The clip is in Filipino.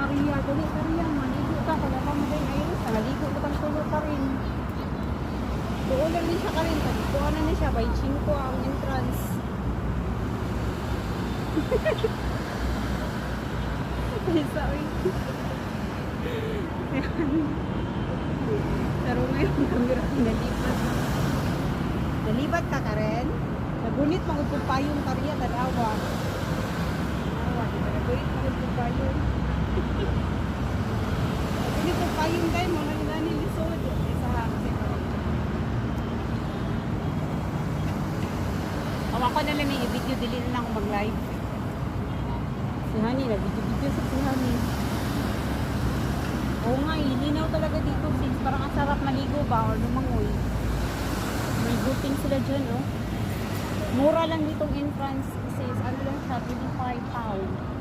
Kariya, dali Kariya, maligo ka, kaya ka mo din ayun, naligo ko kang tulo ka rin. Doon lang din siya ka rin, kuha na siya, by 5 ang entrance. Ay, sorry. Pero ngayon, camera nalipat. Nalipat ka rin? Nagunit magpupayong Kariya, tanawa. Tanawa, di ba? Nagunit magpupayong. Nagunit magpupayong tayo, mga nilani lisod. Isa kasi ako na lang yung video, dili na lang ako mag-live. Si Honey, nag-video sa si Honey. Oo nga, ilinaw talaga dito sis. Parang ang sarap maligo ba or lumangoy. May boating sila dyan, oh. Mura lang ditong entrance sis. Ano lang siya, 25 pounds.